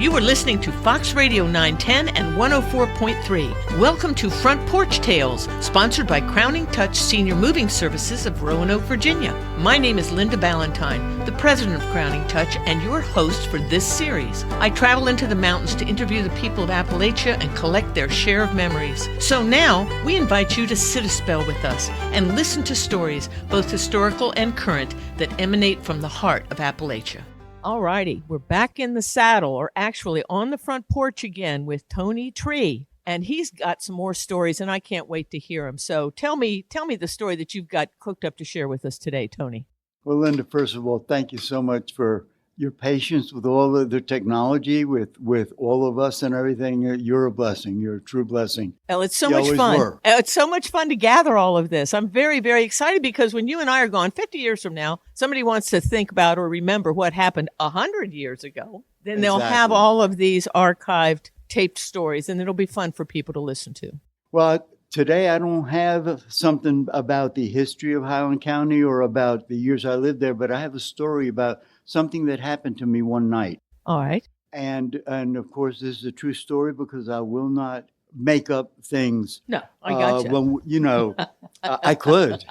You are listening to Fox Radio 910 and 104.3. Welcome to Front Porch Tales, sponsored by Crowning Touch Senior Moving Services of Roanoke, Virginia. My name is Linda Balentine, the president of Crowning Touch and your host for this series. I travel into the mountains to interview the people of Appalachia and collect their share of memories. So now, we invite you to sit a spell with us and listen to stories, both historical and current, that emanate from the heart of Appalachia. All righty, we're back in the saddle, or actually on the front porch again with Tony Tree, and he's got some more stories, and I can't wait to hear them. So tell me the story that you've got cooked up to share with us today, Tony. Well, Linda, first of all, thank you so much for your patience with all of the technology, with all of us and everything. You're a blessing. You're a true blessing. Well, it's so much fun. It's so much fun to gather all of this. I'm very, very excited because when you and I are gone 50 years from now, somebody wants to think about or remember what happened 100 years ago, then they'll have all of these archived, taped stories, and it'll be fun for people to listen to. Well, today I don't have something about the history of Highland County or about the years I lived there, but I have a story about something that happened to me one night. All right. And of course, this is a true story because I will not make up things. No, I got you. I could.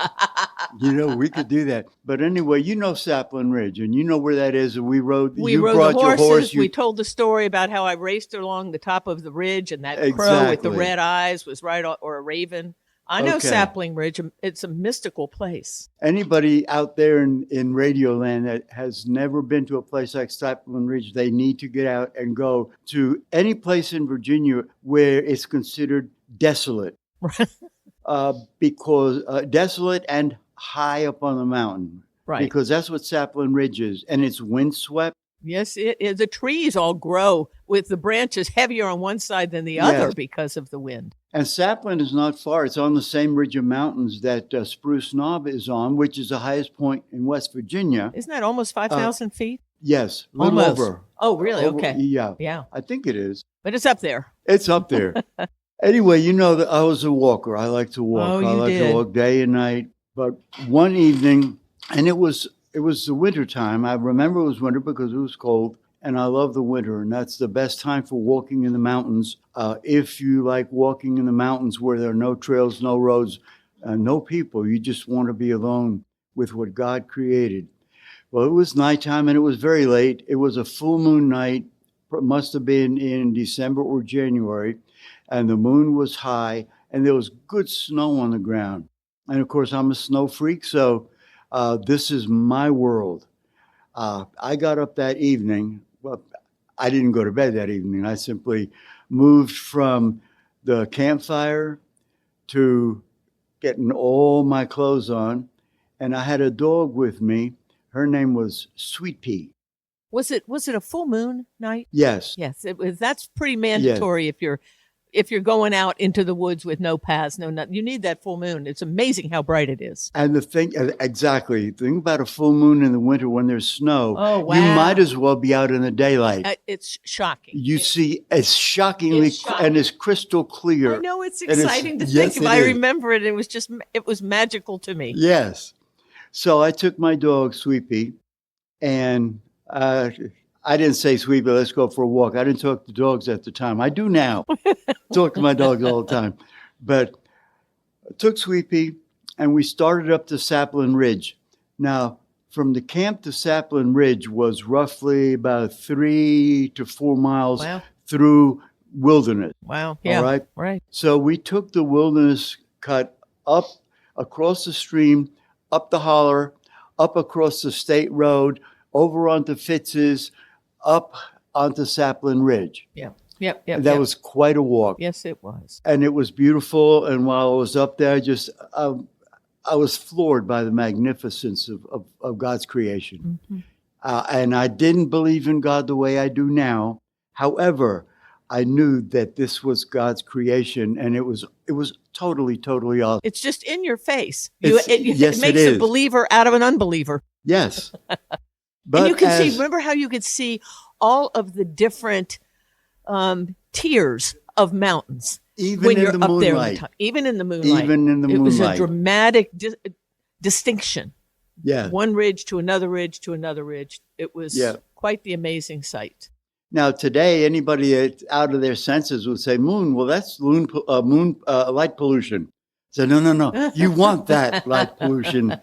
We could do that. But anyway, Sapling Ridge, and you know where that is. And we rode the horses. We told the story about how I raced along the top of the ridge, and that crow with the red eyes was or a raven. I know Sapling Ridge. It's a mystical place. Anybody out there in Radio Land that has never been to a place like Sapling Ridge, they need to get out and go to any place in Virginia where it's considered desolate. Because desolate and high up on the mountain. Right. Because that's what Sapling Ridge is. And it's windswept. Yes, it is. The trees all grow with the branches heavier on one side than the other because of the wind. And Sapling is not far. It's on the same ridge of mountains that Spruce Knob is on, which is the highest point in West Virginia. Isn't that almost 5,000 feet? Yes, a little over. Oh, really? Okay. Yeah. I think it is. But it's up there. It's up there. Anyway, that I was a walker. I like to walk. Oh, you did. To walk day and night. But one evening, and it was the winter time. I remember it was winter because it was cold. And I love the winter, and that's the best time for walking in the mountains. If you like walking in the mountains where there are no trails, no roads, no people, you just want to be alone with what God created. Well, it was nighttime, and it was very late. It was a full moon night. It must have been in December or January, and the moon was high, and there was good snow on the ground. And, of course, I'm a snow freak, so this is my world. I got up that evening. Well, I didn't go to bed that evening. I simply moved from the campfire to getting all my clothes on. And I had a dog with me. Her name was Sweet Pea. Was it a full moon night? Yes. Yes, it was. That's pretty mandatory if you're going out into the woods with no paths, no nothing. You need that full moon. It's amazing how bright it is. And the thing about a full moon in the winter when there's snow, you might as well be out in the daylight. It's shocking. It's shockingly and it's crystal clear. I know, it's exciting to think of. I remember it. It was magical to me. Yes. So I took my dog, Sweet Pea, and I didn't say, Sweet Pea, let's go for a walk. I didn't talk to dogs at the time. I do now. Talk to my dogs all the time. But I took Sweet Pea, and we started up to Sapling Ridge. Now, from the camp to Sapling Ridge was roughly about 3 to 4 miles through wilderness. Wow. Yeah. All right? Right. So we took the wilderness cut up across the stream, up the holler, up across the state road, over onto Fitz's, up onto Sapling Ridge. Yeah. That was quite a walk. Yes, it was. And it was beautiful. And while I was up there, I was floored by the magnificence of God's creation. Mm-hmm. And I didn't believe in God the way I do now. However, I knew that this was God's creation, and it was totally, totally awesome. It's just in your face. It makes a believer out of an unbeliever. Yes. But and you can see, remember how you could see all of the different tiers of mountains when you're up there. Even in the moonlight. It was a dramatic distinction. Yeah. One ridge to another ridge to another ridge. It was quite the amazing sight. Now, today, anybody that's out of their senses would say moon. Well, that's light pollution. So no. You want that light pollution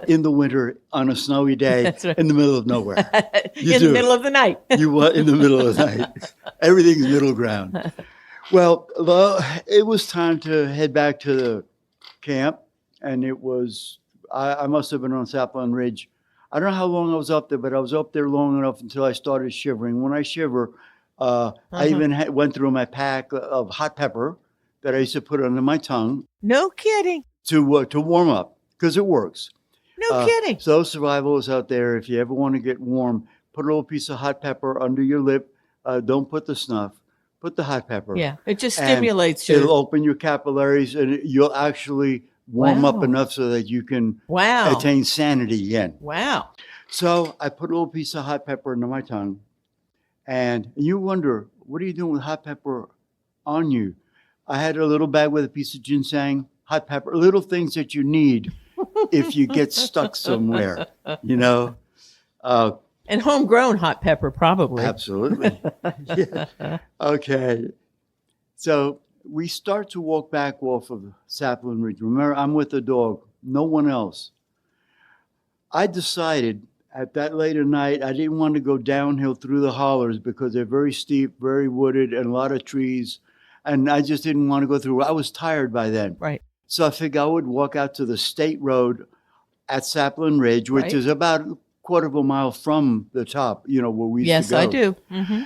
in the winter on a snowy day That's right. in the middle of nowhere. You In the do. middle of the night. You want in the middle of the night. Everything's middle ground. Well, it was time to head back to the camp, and it was, I must have been on Sapling Ridge. I don't know how long I was up there, but I was up there long enough until I started shivering. When I shiver, I even went through my pack of hot pepper that I used to put under my tongue No kidding. to warm up, because it works. No kidding. So survivalists out there, if you ever want to get warm, put a little piece of hot pepper under your lip. Don't put the snuff. Put the hot pepper. Yeah, it just And stimulates It'll you. open your capillaries, and you'll actually warm up Wow. enough so that you can Wow. attain sanity again. Wow. So I put a little piece of hot pepper under my tongue, and you wonder, what are you doing with hot pepper on you? I had a little bag with a piece of ginseng, hot pepper, little things that you need if you get stuck somewhere, you know? And homegrown hot pepper, probably. Absolutely. Yeah. Okay. So we start to walk back off of Sapling Ridge. Remember, I'm with the dog, no one else. I decided at that later night, I didn't want to go downhill through the hollers because they're very steep, very wooded, and a lot of trees. And I just didn't want to go through. I was tired by then. Right. So I figured I would walk out to the state road at Sapling Ridge, which Right. is about a quarter of a mile from the top, where we used Yes, to go. I do. Mm-hmm.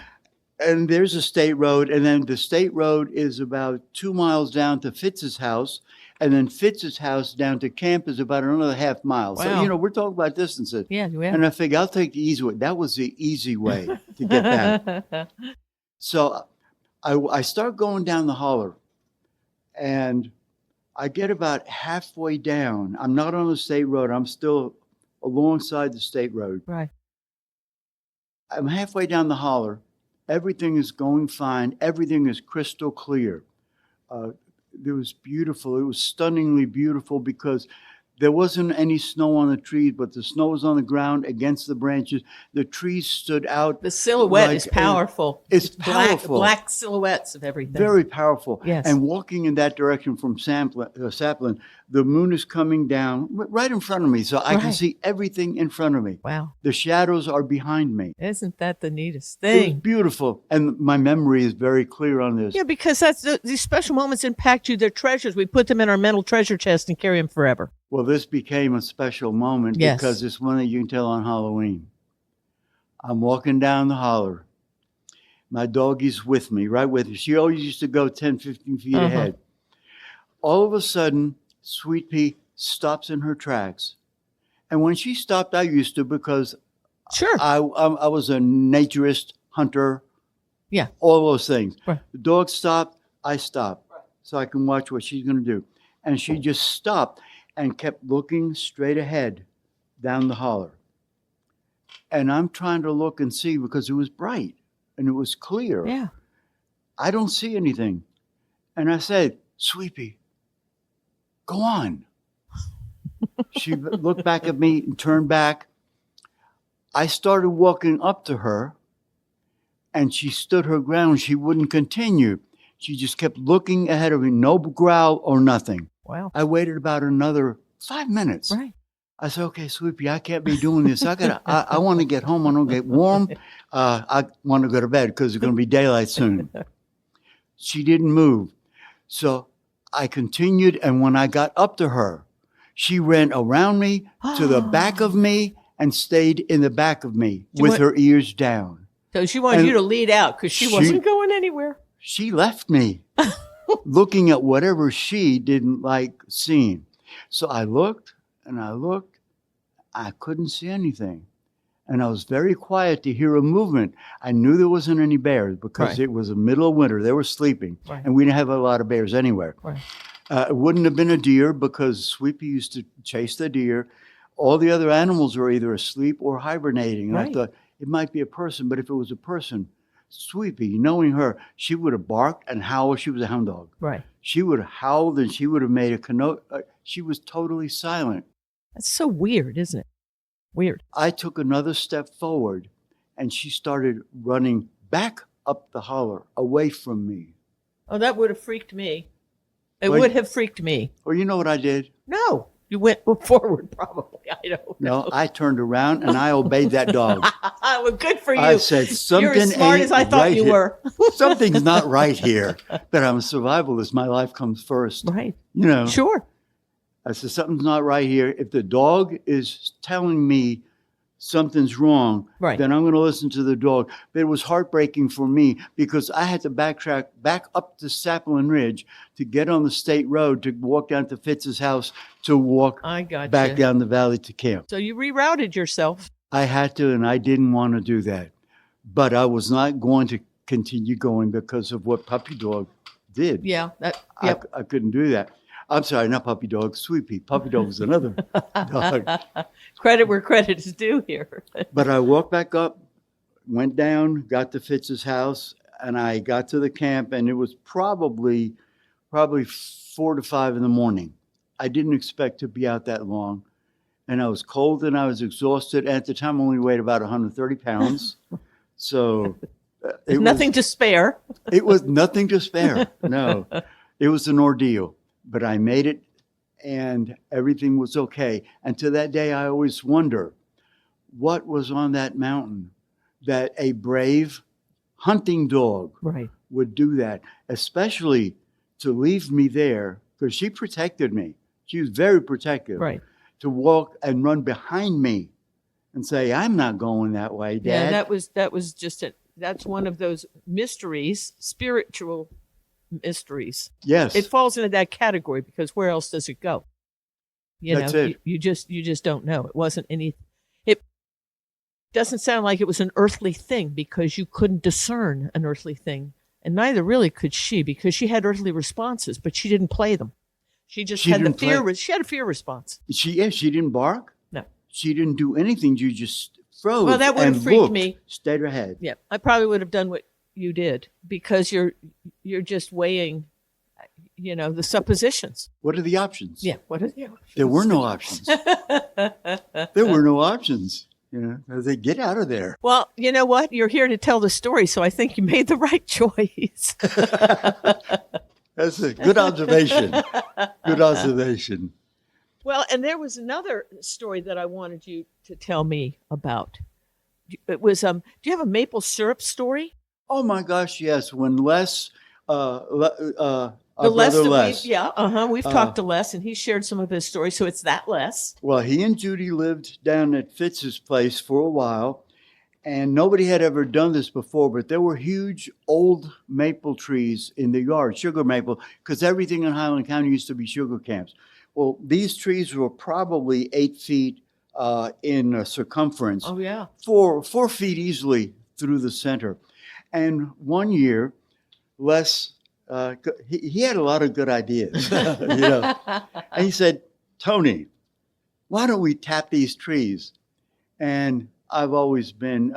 And there's a state road, and then the state road is about 2 miles down to Fitz's house, and then Fitz's house down to camp is about another half mile. Wow. So, we're talking about distances. Yeah, yeah. And I figured I'll take the easy way. That was the easy way to get back. So I start going down the holler, and I get about halfway down. I'm not on the state road. I'm still alongside the state road. Right. I'm halfway down the holler. Everything is going fine. Everything is crystal clear. It was beautiful. It was stunningly beautiful because there wasn't any snow on the trees, but the snow was on the ground against the branches. The trees stood out. The silhouette like is powerful. It's black, powerful. black silhouettes of everything. Very powerful. Yes. And walking in that direction from Sapling, the moon is coming down right in front of me, so I can Right. see everything in front of me. Wow. The shadows are behind me. Isn't that the neatest It was thing? beautiful, and my memory is very clear on this. Yeah, because these special moments impact you. They're treasures. We put them in our mental treasure chest and carry them forever. Well, this became a special moment Yes. because it's one that you can tell on Halloween. I'm walking down the holler. My doggy's with me, right with me. She always used to go 10, 15 feet ahead. All of a sudden, Sweet Pea stops in her tracks. And when she stopped, I used to, because Sure. I was a naturist, hunter, Yeah. all those things. Right. The dog stopped, I stopped, so I can watch what she's going to do. And she just stopped and kept looking straight ahead down the holler. And I'm trying to look and see because it was bright and it was clear. Yeah. I don't see anything. And I said, Sweet Pea, go on. She looked back at me and turned back. I started walking up to her, and she stood her ground. She wouldn't continue. She just kept looking ahead of me, no growl or nothing. Wow. I waited about another 5 minutes. Right. I said, okay, Sweet Pea, I can't be doing this. I want to get home. I want to get warm. I want to go to bed because it's going to be daylight soon. She didn't move. So I continued, and when I got up to her, she ran around me to the back of me and stayed in the back of me with her ears down. So she wanted And you to lead out because she wasn't going anywhere. She left me looking at whatever she didn't like seeing. So I looked and I looked. I couldn't see anything. And I was very quiet to hear a movement. I knew there wasn't any bears because Right. it was the middle of winter. They were sleeping. Right. And we didn't have a lot of bears anywhere. Right. It wouldn't have been a deer because Sweet Pea used to chase the deer. All the other animals were either asleep or hibernating. And Right. I thought it might be a person, but if it was a person, Sweet Pea, knowing her, she would have barked and howled. She was a hound dog. Right. She would have howled and she would have made a connote. She was totally silent. That's so weird, isn't it? Weird. I took another step forward and she started running back up the holler, away from me. Oh, that would have freaked me. It Well, would have freaked me. Or you know what I did? No, you went forward probably. I don't know. No, I turned around and I obeyed that dog. Well, good for you. I said, something You're as smart ain't as I thought right you here. were. Something's not right here. But I'm a survivalist. My life comes first. Right. You know, Sure. I said, something's not right here. If the dog is telling me something's wrong, Right. then I'm going to listen to the dog. But it was heartbreaking for me because I had to backtrack back up to Sapling Ridge to get on the state road to walk down to Fitz's house to walk I got back you. down the valley to camp. So you rerouted yourself. I had to, and I didn't want to do that. But I was not going to continue going because of what Puppy Dog did. Yeah. Yep. I couldn't do that. I'm sorry, not Puppy Dog, Sweet Pea. Puppy Dog was another dog. Credit where credit is due here. But I walked back up, went down, got to Fitz's house, and I got to the camp, and it was probably 4 to 5 in the morning. I didn't expect to be out that long. And I was cold and I was exhausted. And at the time, I only weighed about 130 pounds. So it Nothing to spare. It was nothing to spare. No, it was an ordeal. But I made it and everything was okay. And to that day, I always wonder what was on that mountain that a brave hunting dog Right. would do that, especially to leave me there because she protected me. She was very protective. Right. To walk and run behind me and say, I'm not going that way, Dad. Yeah, that was just that's one of those mysteries, spiritual mysteries. Yes. It falls into that category because where else does it go? That's know, it. You just don't know. It wasn't it doesn't sound like it was an earthly thing because you couldn't discern an earthly thing. And neither really could she because she had earthly responses, but she didn't play them. She just had the fear. She had a fear response. She didn't bark. No. She didn't do anything. She just froze. Well, that would have freaked me. Stayed ahead. Yeah, I probably would have done what you did because you're just weighing, the suppositions. What are the options? Yeah, what are the options? There were no options. There were no options. I said, get out of there. Well, you know what? You're here to tell the story, so I think you made the right choice. That's a good observation. Good observation. Well, and there was another story that I wanted you to tell me about. It was do you have a maple syrup story? Oh my gosh, yes. When Les The Les, Les. We've talked to Les, and he shared some of his stories. So it's that Les. Well, he and Judy lived down at Fitz's place for a while, and nobody had ever done this before, but there were huge old maple trees in the yard, sugar maple, because everything in Highland County used to be sugar camps. Well, these trees were probably 8 feet in circumference. Oh, yeah. 4 feet easily through the center. And one year, Les, he had a lot of good ideas, And he said, Tony, why don't we tap these trees? And I've always been,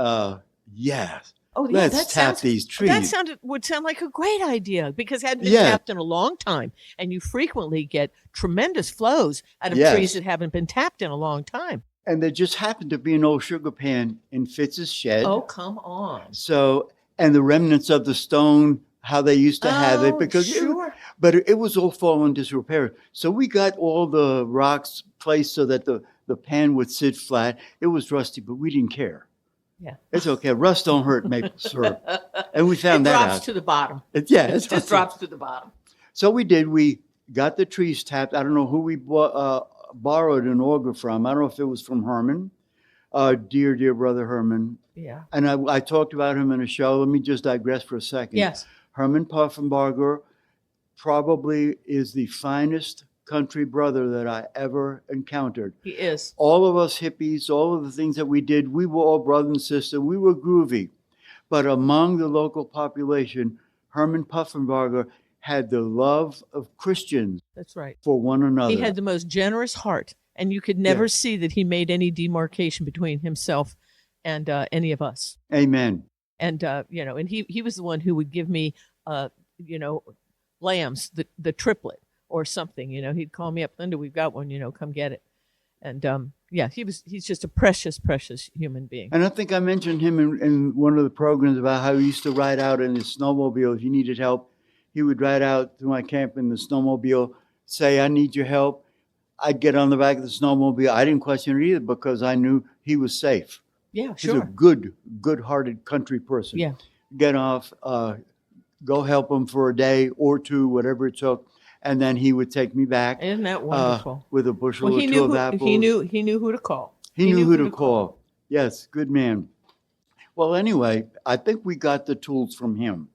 yes. Oh, yeah, Let's tap these trees. That would sound like a great idea because it hadn't been Yeah. tapped in a long time. And you frequently get tremendous flows out of Yes. trees that haven't been tapped in a long time. And there just happened to be an old sugar pan in Fitz's shed. Oh, come on. So, and the remnants of the stone, how they used to have it, Oh, because sure. but it was all fallen disrepair. So we got all the rocks placed so that the pan would sit flat. It was rusty, but we didn't care. Yeah. It's okay. Rust don't hurt maple syrup. And we found It that drops out. to the bottom. It Just drops to the bottom. So we did. We got the trees tapped. I don't know who we borrowed an auger from. I don't know if it was from Herman, dear brother Herman. Yeah. And I talked about him in a show. Let me just digress for a second. Yes. Herman Puffenbarger probably is the finest country brother that I ever encountered. He is. All of us hippies, all of the things that we did, we were all brother and sister. We were groovy. But among the local population, Herman Puffenbarger had the love of Christians That's right. for one another. He had the most generous heart, and you could never Yeah. see that he made any demarcation between himself and any of us. Amen. And and he was the one who would give me lambs, the triplet or something. He'd call me up, Linda, we've got one. Come get it. And Yeah, he's just a precious, precious human being. And I think I mentioned him in one of the programs about how he used to ride out in his snowmobile. If he needed help, he would ride out to my camp in the snowmobile, say, I need your help. I'd get on the back of the snowmobile. I didn't question it either because I knew he was safe. Yeah, He's a sure. good-hearted country person. Yeah. Get off, go help him for a day or two, whatever it took, and then he would take me back. Isn't that wonderful? With a bushel Well, or two of apples. he knew who to call. He knew who to call. Yes, good man. Well, anyway, I think we got the tools from him.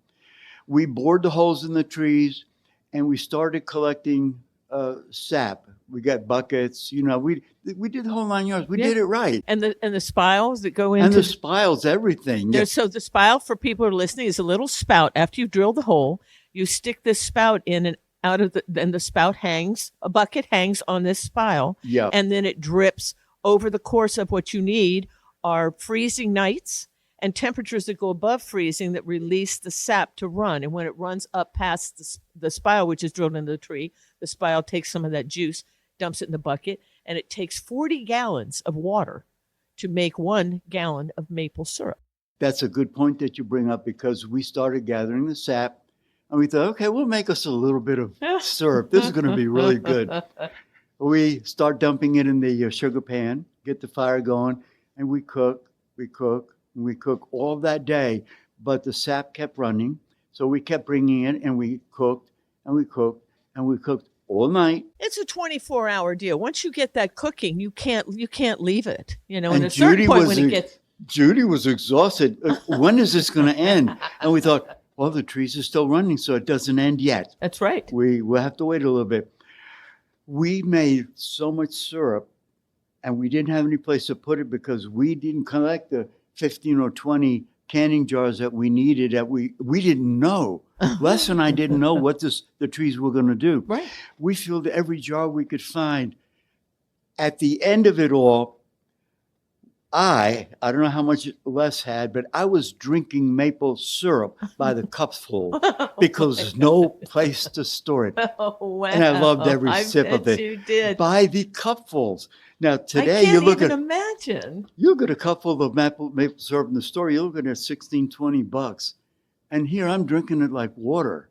We bored the holes in the trees, and we started collecting sap. We got buckets. You know, we did the whole 9 yards. We did it right. And the spiles that go into And the spiles, everything. Yeah. So the spile, for people who are listening, is a little spout. After you drill the hole, you stick this spout in and out of and the spout hangs. A bucket hangs on this spile. Yeah. And then it drips over the course of what you need are freezing nights and temperatures that go above freezing that release the sap to run. And when it runs up past the spile, which is drilled into the tree, the spile takes some of that juice, dumps it in the bucket, and it takes 40 gallons of water to make 1 gallon of maple syrup. That's a good point that you bring up because we started gathering the sap and we thought, okay, we'll make us a little bit of syrup. This is going to be really good. We start dumping it in the sugar pan, get the fire going, and we cook all that day. But the sap kept running, so we kept bringing it, and we cooked, and we cooked, and we cooked all night. It's a 24-hour deal. Once you get that cooking, you can't leave it. You know, And at a certain Judy point was when it gets Judy was exhausted. When is this going to end? And we thought, well, the trees are still running, so it doesn't end yet. That's right. We'll have to wait a little bit. We made so much syrup, and we didn't have any place to put it because we didn't collect the 15 or 20 canning jars that we needed. That we didn't know. Les and I didn't know what the trees were going to do. Right. We filled every jar we could find. At the end of it all, I don't know how much Les had, but I was drinking maple syrup by the cupful because there's no place to store it. Oh, wow. And I loved every sip of it. You did. By the cupfuls. Now today I you can't look even at imagine. you get a cupful of maple syrup in the store, you're looking at $16-20. And here I'm drinking it like water.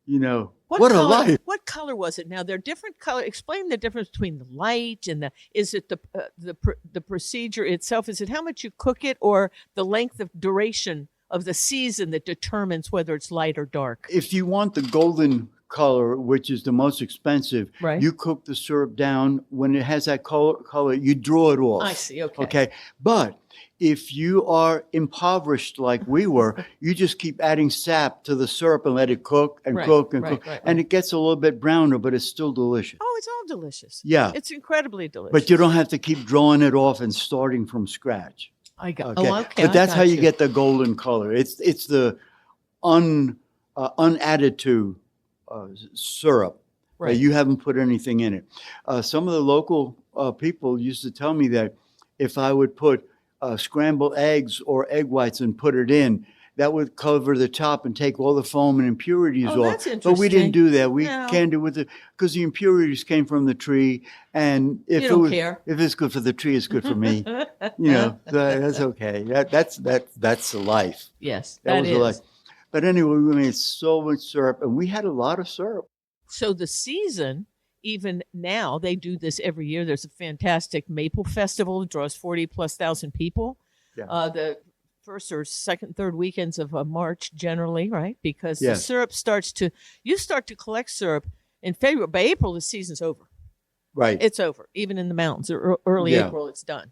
You know, what a life. What color was it? Now they're different color. Explain the difference between the light and is it the procedure itself? Is it how much you cook it or the length of duration of the season that determines whether it's light or dark? If you want the golden color, which is the most expensive, right, you cook the syrup down. When it has that color, you draw it off. I see. Okay. Okay. But if you are impoverished like we were, you just keep adding sap to the syrup and let it cook and cook and cook. And it gets a little bit browner, but it's still delicious. Oh, it's all delicious. Yeah. It's incredibly delicious. But you don't have to keep drawing it off and starting from scratch. I got Okay. But that's how you get the golden color. It's the unadded to syrup. Right. You haven't put anything in it. Some of the local people used to tell me that if I would put scrambled eggs or egg whites and put it in, that would cover the top and take all the foam and impurities off. That's interesting. But we didn't do that. We canned it with because the impurities came from the tree, and if if it's good for the tree, it's good for me. You know, that's okay. That's the life. Yes, that was the life. But anyway, we made so much syrup, and we had a lot of syrup. So the season, even now, they do this every year. There's a fantastic maple festival. It draws 40,000+ people. Yeah. The first or second, third weekends of March generally, right? Because the syrup you start to collect syrup in February. By April, the season's over. Right. It's over. Even in the mountains, early April, it's done.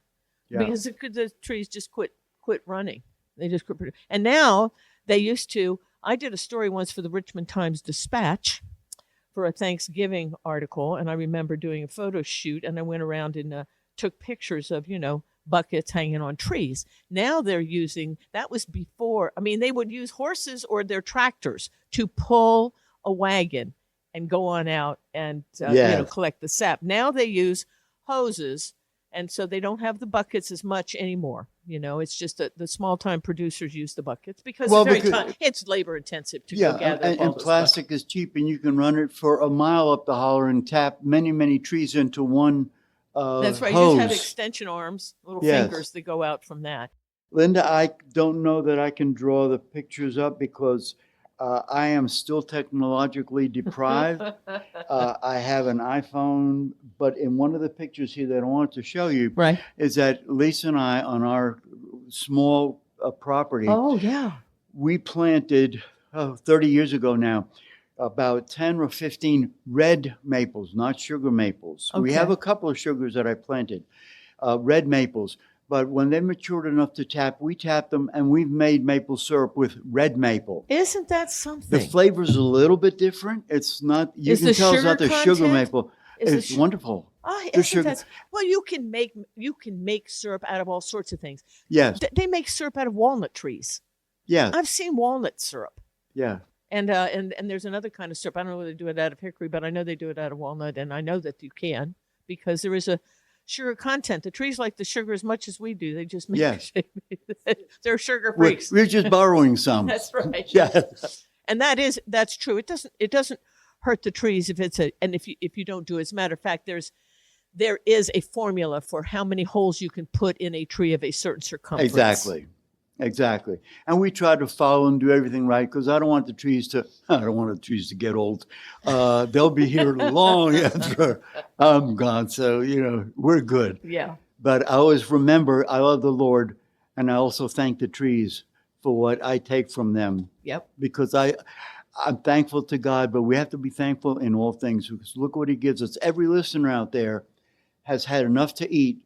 Yeah. Because the trees just quit running. They just quit producing. And now they used to, I did a story once for the Richmond Times-Dispatch for a Thanksgiving article, and I remember doing a photo shoot, and I went around and took pictures of, buckets hanging on trees. Now they're using, that was before, they would use horses or their tractors to pull a wagon and go on out and collect the sap. Now they use hoses, and so they don't have the buckets as much anymore. It's just that the small-time producers use the buckets because it's labor-intensive to go gather and plastic is cheap, and you can run it for a mile up the holler and tap many, many trees into one That's right. You just have hose. extension arms, little Yes. fingers that go out from that. Linda, I don't know that I can draw the pictures up because I am still technologically deprived. I have an iPhone, but in one of the pictures here that I wanted to show you Right. is that Lisa and I, on our small property, Oh, yeah. we planted 30 years ago now about 10 or 15 red maples, not sugar maples. We Okay. have a couple of sugars that I planted, red maples. But when they matured enough to tap, we tapped them, and we've made maple syrup with red maple. Isn't that The something? flavor's a little bit different. It's not, you Is can the tell it's not sugar the sugar content- maple. is the It's su- wonderful. Oh, the isn't sugar- that? Well, you can make syrup out of all sorts of things. Yes, They make syrup out of walnut trees. yes, I've seen walnut syrup. yeah. And there's another kind of syrup. I don't know whether they do it out of hickory, but I know they do it out of walnut, and I know that you can because there is a sugar content. The trees like the sugar as much as we do. They just make Yes. they're sugar We're, freaks. we're just borrowing some. That's right. Yeah, And that's true. It doesn't hurt the trees if you don't do it. As a matter of fact, there is a formula for how many holes you can put in a tree of a certain circumference. exactly. And we try to follow and do everything right because I don't want the trees to get old. They'll be here long after I'm gone. So, we're good. Yeah. But I always remember I love the Lord, and I also thank the trees for what I take from them. Yep. Because I'm thankful to God, but we have to be thankful in all things because look what he gives us. Every listener out there has had enough to eat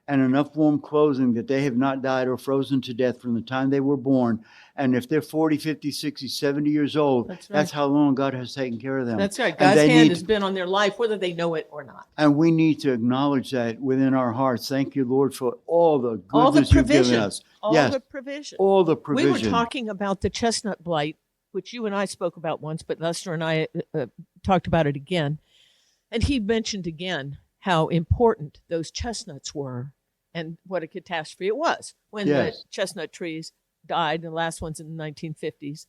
and enough warm clothing that they have not died or frozen to death from the time they were born. And if they're 40, 50, 60, 70 years old, That's right. that's how long God has taken care of them. That's right. And God's they hand need- has been on their life, whether they know it or not. And we need to acknowledge that within our hearts. Thank you, Lord, for all the All the goodness you've given provision. us. All Yes, the provision. all the We provision. were talking about the chestnut blight, which you and I spoke about once, but Lester and I talked about it again. And he mentioned again how important those chestnuts were and what a catastrophe it was when Yes. the chestnut trees died, the last ones in the 1950s.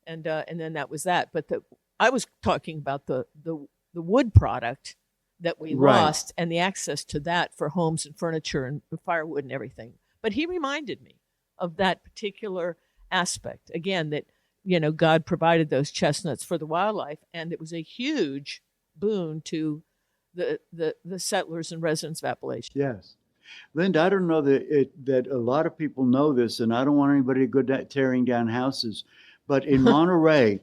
And then that was that. But I was talking about the wood product that we Right. lost and the access to that for homes and furniture and firewood and everything. But he reminded me of that particular aspect again, that God provided those chestnuts for the wildlife, and it was a huge boon to the settlers and residents of Appalachia. Yes. Linda, I don't know that a lot of people know this, and I don't want anybody to go tearing down houses, but in Monterey,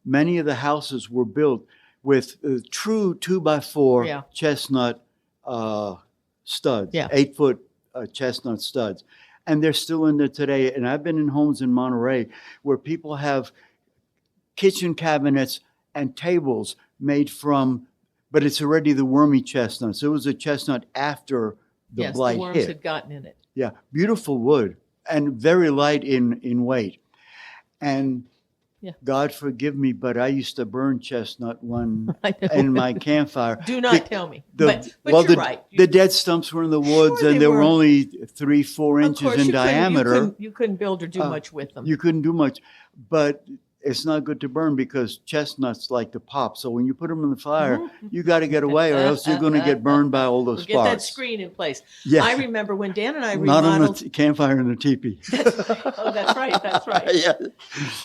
many of the houses were built with true 2x4 Yeah. chestnut studs, Yeah. 8-foot chestnut studs. And they're still in there today. And I've been in homes in Monterey where people have kitchen cabinets and tables made from, but it's already the wormy chestnuts. It was a chestnut after the Yes, blight the worms hit. had gotten in it. Yeah, beautiful wood and very light in weight. And Yeah. God forgive me, but I used to burn chestnut one I know. in my campfire. Do not tell me. The- but well, you're the, right. the dead stumps were in the woods, Sure and they they were were. only 3-4 Of inches course, in you diameter. you couldn't build or do much with them. You couldn't do much, but it's not good to burn because chestnuts like to pop. So when you put them in the fire, you got to get away, or else you're going to get burned by all those Get that sparks. screen in place. Yeah. I remember when Dan and I Not on remodeled. the campfire in the teepee. Oh, that's right. That's right. Yeah.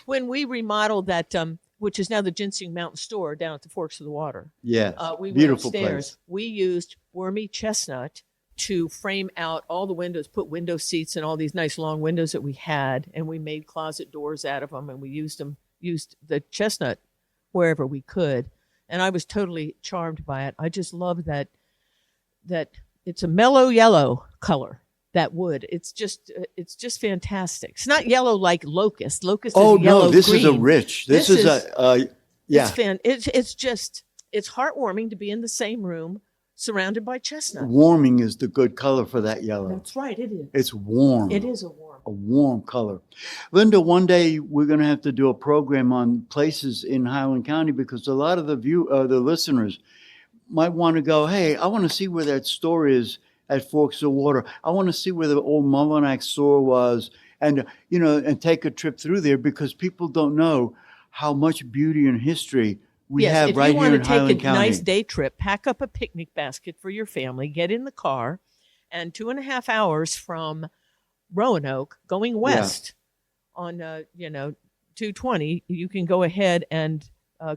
When we remodeled that, which is now the Ginseng Mountain Store down at the Forks of the Water. Yes. We Beautiful went upstairs. place. We used wormy chestnut to frame out all the windows, put window seats and all these nice long windows that we had, and we made closet doors out of them, and we used the chestnut wherever we could, and I was totally charmed by it. I just love that it's a mellow yellow color. That wood, it's just fantastic. It's not yellow like locust. Locust Oh is yellow no, this green. is a rich. This is a yeah. It's heartwarming to be in the same room surrounded by chestnut. Warming is the good color for that yellow. That's right. It is. It's warm. It is a warm color. Linda, one day we're going to have to do a program on places in Highland County because a lot of the listeners might want to go, hey, I want to see where that store is at Forks of Water. I want to see where the old Mullinax store was and take a trip through there because people don't know how much beauty and history we Yes, have if right you here want in to take Highland a County. nice day trip, pack up a picnic basket for your family, get in the car, and 2.5 hours from Roanoke, going west on 220, you can go ahead and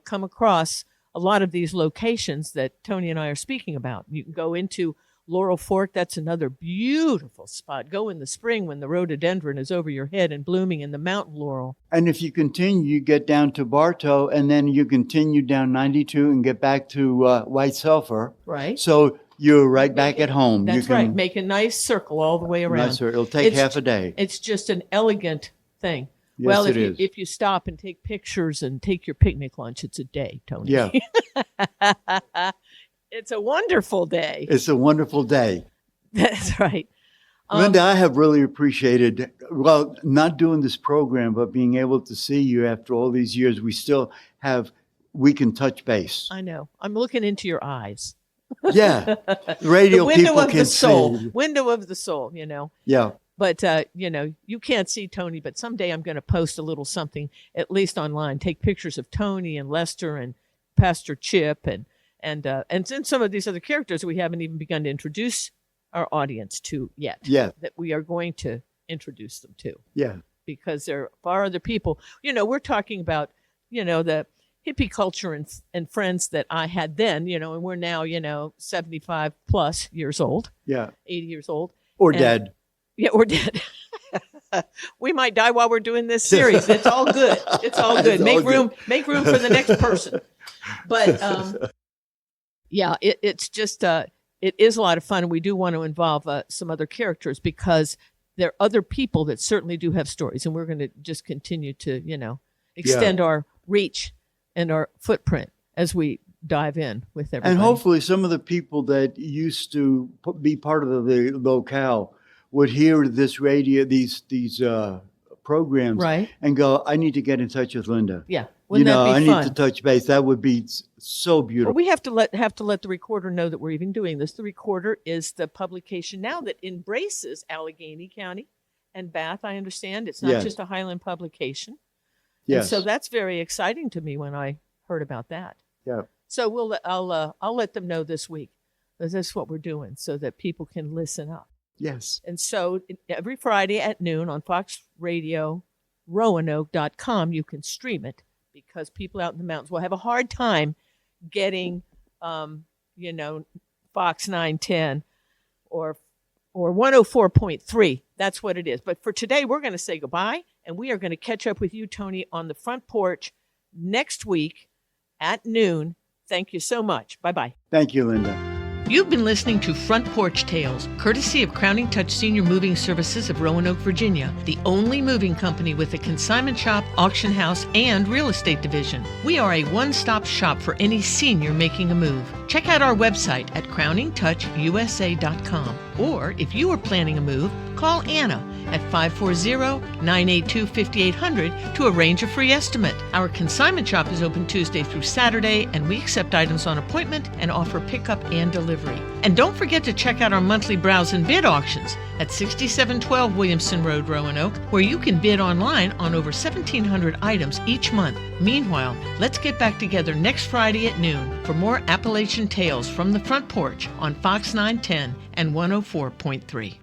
come across a lot of these locations that Tony and I are speaking about. You can go into Laurel Fork. That's another beautiful spot. Go in the spring when the rhododendron is over your head and blooming in the mountain laurel. And if you continue, you get down to Bartow, and then you continue down 92 and get back to White Sulphur. Right. So you're right back at home. That's right. Make a nice circle all the way around. Nice, it'll take half a day. It's just an elegant thing. Yes, well, it is. if you stop and take pictures and take your picnic lunch, it's a day, Tony. Yeah. It's a wonderful day. It's a wonderful day. That's right. Linda, I have really appreciated, well, not doing this program, but being able to see you after all these years. We can touch base. I know. I'm looking into your eyes. Yeah. Radio The window people of can the soul. see. Window of the soul, Yeah. But, you can't see Tony, but someday I'm going to post a little something, at least online, take pictures of Tony and Lester and Pastor Chip and some of these other characters we haven't even begun to introduce our audience to yet. Yeah. That we are going to introduce them to. Yeah. Because there are far other people. We're talking about, the hippie culture and friends that I had then, and we're now, 75 plus years old. Yeah. 80 years old. Or dead. Yeah, we're dead. We might die while we're doing this series. It's all good. It's all good. Make room for the next person. But it's just it is a lot of fun, and we do want to involve some other characters because there are other people that certainly do have stories, and we're going to just continue to extend our reach and our footprint as we dive in with everybody. And hopefully some of the people that used to be part of the locale would hear this radio, these programs, right, and go, I need to get in touch with Linda. Yeah, wouldn't that be I fun? need to touch base. That would be so beautiful. Well, we have to let the recorder know that we're even doing this. The recorder is the publication now that embraces Allegheny County and Bath. I understand it's not just a Highland publication. Yes. And so that's very exciting to me when I heard about that. Yeah. So I'll let them know this week. That's what we're doing so that people can listen up. Yes. And so every Friday at noon on Fox Radio, Roanoke.com, you can stream it because people out in the mountains will have a hard time getting, Fox 910 or 104.3. That's what it is. But for today, we're going to say goodbye, and we are going to catch up with you, Tony, on the front porch next week at noon. Thank you so much. Bye-bye. Thank you, Linda. You've been listening to Front Porch Tales, courtesy of Crowning Touch Senior Moving Services of Roanoke, Virginia, the only moving company with a consignment shop, auction house, and real estate division. We are a one-stop shop for any senior making a move. Check out our website at crowningtouchusa.com. Or if you are planning a move, call Anna at 540-982-5800 to arrange a free estimate. Our consignment shop is open Tuesday through Saturday, and we accept items on appointment and offer pickup and delivery. And don't forget to check out our monthly browse and bid auctions at 6712 Williamson Road, Roanoke, where you can bid online on over 1,700 items each month. Meanwhile, let's get back together next Friday at noon for more Appalachian Tales from the Front Porch on Fox 910 and 104.3.